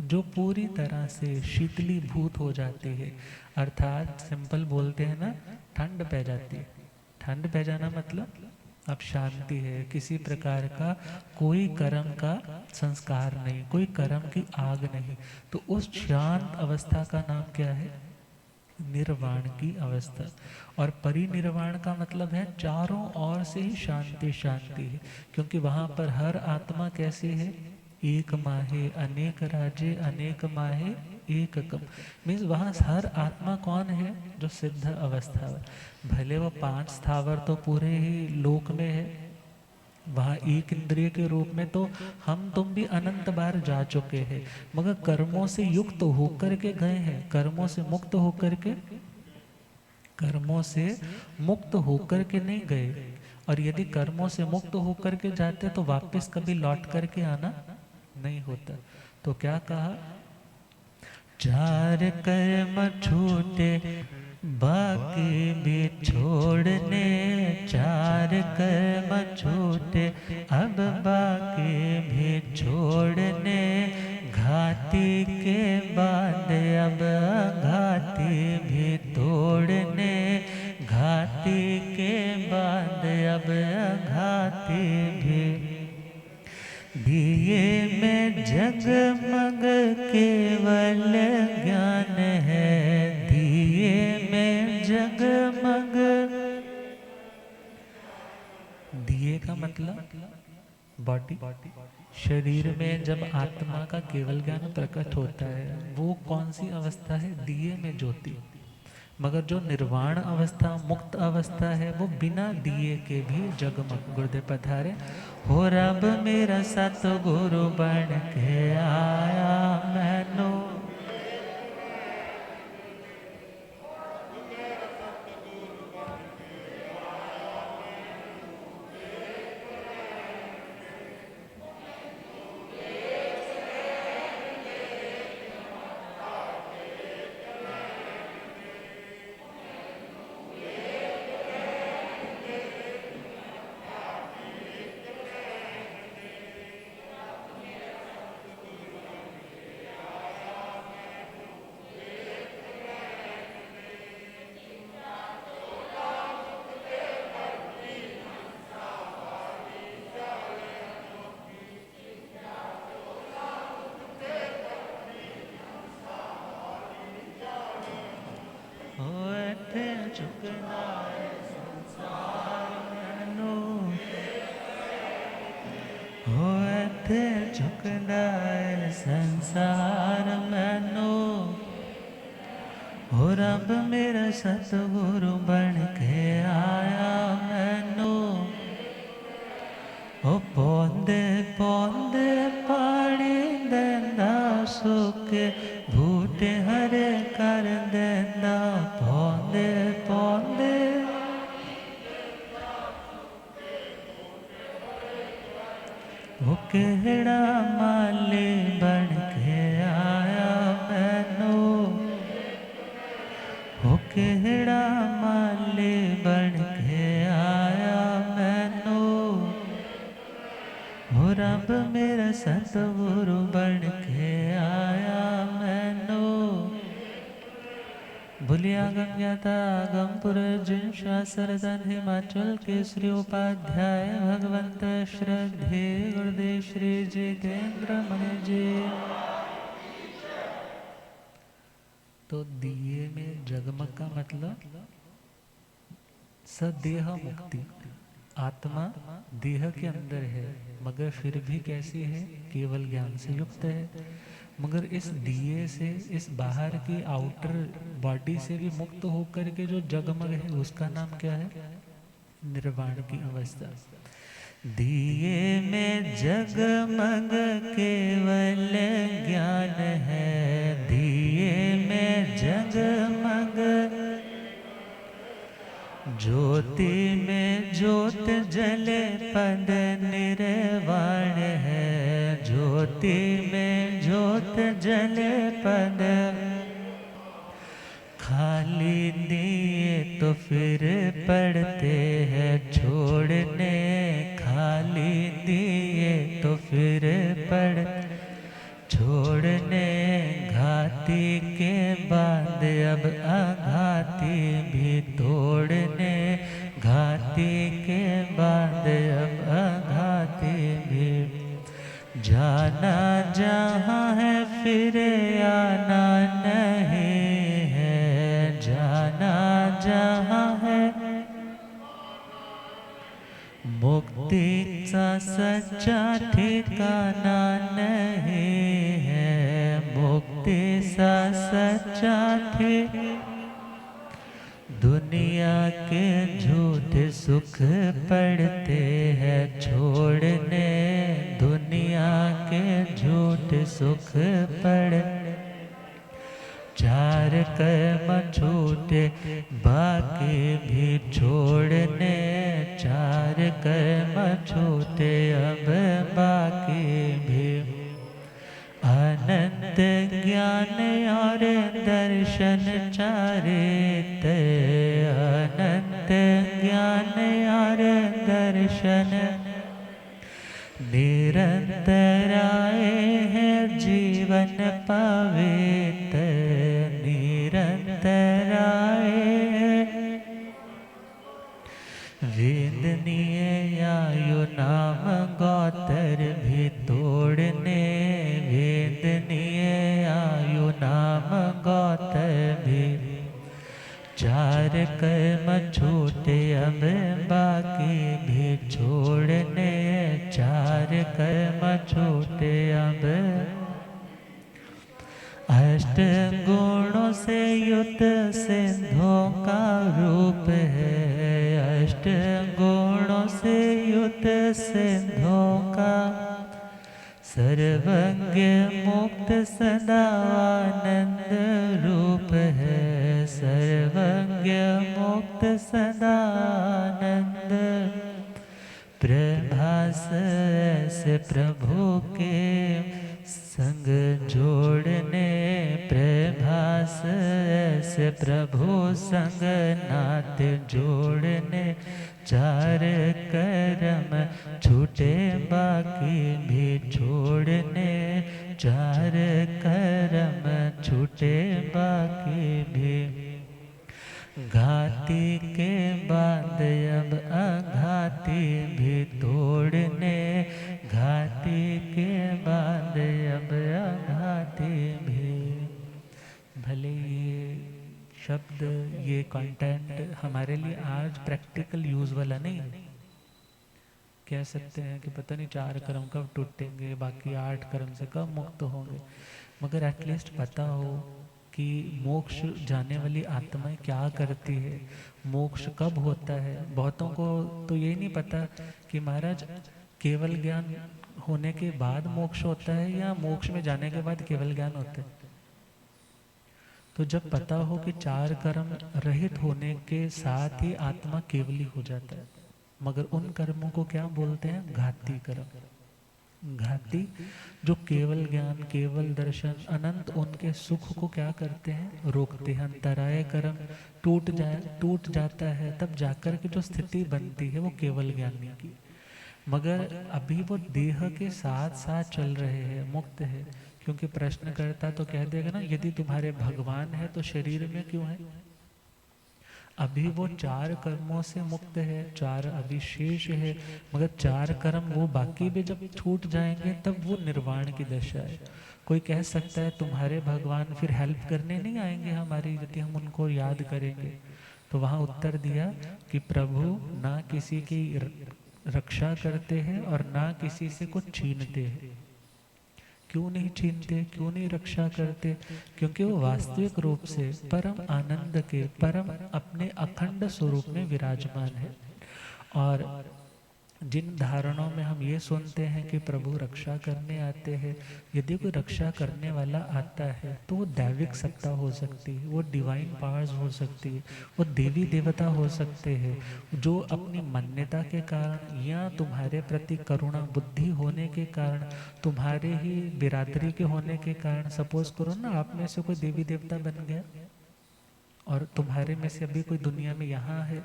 [SPEAKER 1] जो पूरी तरह से शीतलीभूत हो जाती है। अर्थात सिंपल बोलते हैं ना, ठंड पै जाती है। ठंड पै जाना मतलब अब शांति है, किसी प्रकार का कोई कर्म का संस्कार नहीं, कोई कर्म की आग नहीं। तो उस शांत अवस्था का नाम क्या है? निर्वाण की अवस्था। और परिनिर्वाण का मतलब है चारों ओर से ही शांति शांति है, क्योंकि वहां पर हर आत्मा कैसी है? एक माहे अनेक राजे, अनेक माहे एककम मीन्स वहाँ हर आत्मा कौन है? जो सिद्ध अवस्था है। भले वो 5 स्थावर तो पूरे ही लोक में है, वहाँ एक इंद्रिय के रूप में तो हम तुम भी अनंत बार जा चुके हैं, मगर कर्मों से युक्त होकर के गए हैं, कर्मों से मुक्त होकर के, कर्मों से मुक्त होकर के नहीं गए। और यदि कर्मों से मुक्त होकर के जाते तो वापस कभी लौट करके आना नहीं होता। तो क्या कहा? 4 कर्म छूटे बाकी भी छोड़ने, 4 कर्म छूटे अब बाकी भी छोड़ने, घाती के बाद अब घाती भी तोड़ने, घाती के बाद अब घाती भी। दिए में जगमग केवल ज्ञान है, दिए में जगमग। दिए का मतलब बॉडी, शरीर में जब आत्मा का केवल ज्ञान प्रकट होता है, वो कौन सी अवस्था है? दिए में ज्योति। मगर जो निर्वाण अवस्था, मुक्त अवस्था है, वो बिना दिए के भी जगमग। गुरुदेव पधारे। हो रब मेरा सतगुरु बन के आया मैनू, झुकना संसार मैनू, होते झुकना संसार मैनू, हो रब मेरा सतगुरु बन के आया मैनू। ओ पौंदे पौंदे पानी देंदा सुके, बूटे हरे कर देंदा, पौंदे पौंदे वो केड़ा माली बन के आया मैनू, वो केड़ा माली बन के आया मैनू, हो रब मेरा सतगुरु बन के आया मैनू। भूलियागम ज्ञाता आगमपुर जिन शास्त्रधन हिमाचल के श्री उपाध्याय भगवंत श्रद्धे गुरुदेव श्री जितेंद्र मणि जी। तो दिए में जगमग का मतलब सदेह मुक्ति। आत्मा देह के अंदर है, मगर फिर भी कैसी है? केवल ज्ञान से युक्त है। मगर इस दिए से, इस बाहर की आउटर बॉडी से भी मुक्त होकर के जो जगमग है, उसका नाम क्या है? निर्वाण की अवस्था। दिए में जगमग केवल ज्ञान है, दिए में जगमग, ज्योति में ज्योत जले पद निर्वाण है, ज्योति में ज्योत जले पद। खाली दिए तो फिर पड़ते हैं छोड़ने, खाली दिए तो फिर पड़ छोड़ने, घाती के बाद अब आघाती भी तोड़ने, घाती के बाद अब आघाती भी। जाना जहाँ है फिर आना नहीं है, जाना जहाँ है मुक्ति का सच्चा ठिकाना नहीं है, मुक्ति सा सच्चा थे, दुनिया के झूठे सुख पड़ते हैं छोड़ने, दुनिया के झूठे सुख पड़, चार कर्म छूटे बाकी भी छोड़ने, चार कर्म छूटे अब बाकी भी, अनंत ज्ञान और दर्शन चारित, अनंत ज्ञान और दर्शन निरंतर आए हैं जीवन पवित्र, निरंतर आए वेदनीय आयु नाम गौतर भी तोड़ने, वेदनीय आयु नाम गौतर भी, चार कर्म छूटे अब बाकी भी छोड़ने, चार कर्म छूटे अब, अष्ट गुणों से युक्त सिद्धों का रूप है, अष्ट गुणों से युक्त सिद्धों का सर्वज्ञ मुक्त सदा आनंद रूप है, सर्वज्ञ मुक्त सदा आनंद, प्रभास ऐसे प्रभु के संग जोड़ने, प्रभास ऐसे प्रभु संग नाथ जोड़ने, चार कर्म छूटे बाकी भी छोड़ने, चार कर्म छूटे बाकी भी, घाती के बाद अब अघाती भी तोड़ने, घाती के बाद अब अघाती भी। भले ये शब्द, ये कंटेंट हमारे लिए आज प्रैक्टिकल यूज वाला नहीं, कह सकते हैं कि पता नहीं चार कर्म कब टूटेंगे, बाकी 8 कर्म से कब मुक्त होंगे, मगर एटलीस्ट पता हो कि मोक्ष जाने वाली आत्माएं क्या करती है, मोक्ष कब होता है। बहुतों को तो ये नहीं पता कि महाराज केवल ज्ञान होने के बाद मोक्ष होता है या मोक्ष में जाने के बाद केवल ज्ञान होता है। तो जब पता हो कि चार कर्म रहित होने के साथ ही आत्मा केवली हो जाता है, मगर उन कर्मों को क्या बोलते हैं? घाती कर्म। घाती जो केवल ज्ञान, केवल दर्शन, अनंत उनके सुख को क्या करते हैं? रोकते हैं। अंतराय कर्म टूट जाता है, तब जाकर के जो स्थिति बनती है वो केवल ज्ञानी की। मगर अभी वो देह के साथ साथ चल रहे हैं, मुक्त है। क्योंकि प्रश्न करता तो कह देगा ना, यदि तुम्हारे भगवान है तो शरीर में क्यों है? अभी वो चार कर्मों से मुक्त है, चार अविशेष है, मगर चार कर्म वो बाकी भी जब छूट जाएंगे तब वो निर्वाण की दशा है। कोई कह सकता है तुम्हारे भगवान फिर हेल्प करने नहीं आएंगे हमारी यदि हम उनको याद करेंगे? तो वहाँ उत्तर दिया कि प्रभु ना किसी की रक्षा करते हैं और ना किसी से कुछ छीनते हैं। क्यों नहीं छीनते, क्यों नहीं रक्षा करते? क्योंकि वो वास्तविक रूप से परम आनंद के, परम अपने अखंड स्वरूप में विराजमान है। और जिन धारणों में हम ये सुनते हैं कि प्रभु रक्षा करने आते हैं, यदि कोई रक्षा करने वाला आता है तो वो दैविक सत्ता हो सकती है, वो डिवाइन पावर्स हो सकती है, वो देवी देवता हो सकते हैं, जो अपनी मान्यता के कारण या तुम्हारे प्रति करुणा बुद्धि होने के कारण, तुम्हारे ही बिरादरी के होने के कारण, सपोज करो ना आप में से कोई देवी देवता बन गया और तुम्हारे में से अभी कोई दुनिया में यहाँ है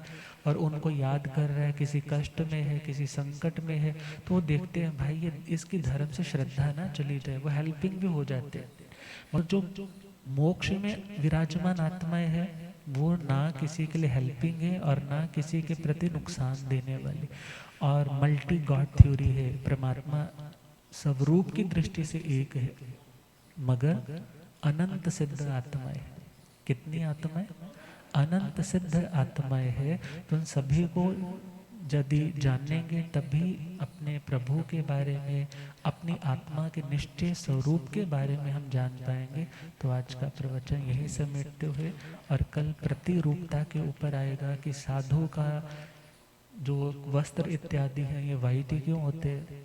[SPEAKER 1] और उनको याद कर रहा है, किसी कष्ट में है, किसी संकट में है, तो वो देखते हैं भाई ये इसकी धर्म से श्रद्धा ना चली जाए, वो हेल्पिंग भी हो जाते हैं। मगर जो मोक्ष में विराजमान आत्माएं हैं वो ना किसी के लिए हेल्पिंग है और ना किसी के प्रति नुकसान देने वाली। और मल्टी गॉड थ्योरी है, परमात्मा स्वरूप की दृष्टि से एक है मगर अनंत सिद्ध आत्माएं। कितनी आत्माएं? अनंत सिद्ध आत्माएं है। तो उन सभी को यदि जानेंगे तभी अपने प्रभु के बारे में, अपनी आत्मा के निश्चय स्वरूप के बारे में हम जान पाएंगे। तो आज का प्रवचन यही समेटते हुए और कल प्रतिरूपता के ऊपर आएगा कि साधु का जो वस्त्र इत्यादि है ये वाइट ही क्यों होते हैं,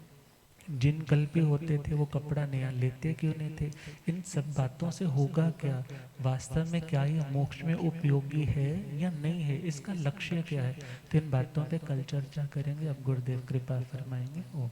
[SPEAKER 1] जिन कल्पी होते थे वो कपड़ा नया लेते क्यों नहीं थे, इन सब बातों से होगा क्या, वास्तव में क्या ये मोक्ष में उपयोगी है या नहीं है, इसका लक्ष्य क्या है। तो इन बातों पे कल चर्चा करेंगे। अब गुरुदेव कृपा फरमाएंगे। ओम।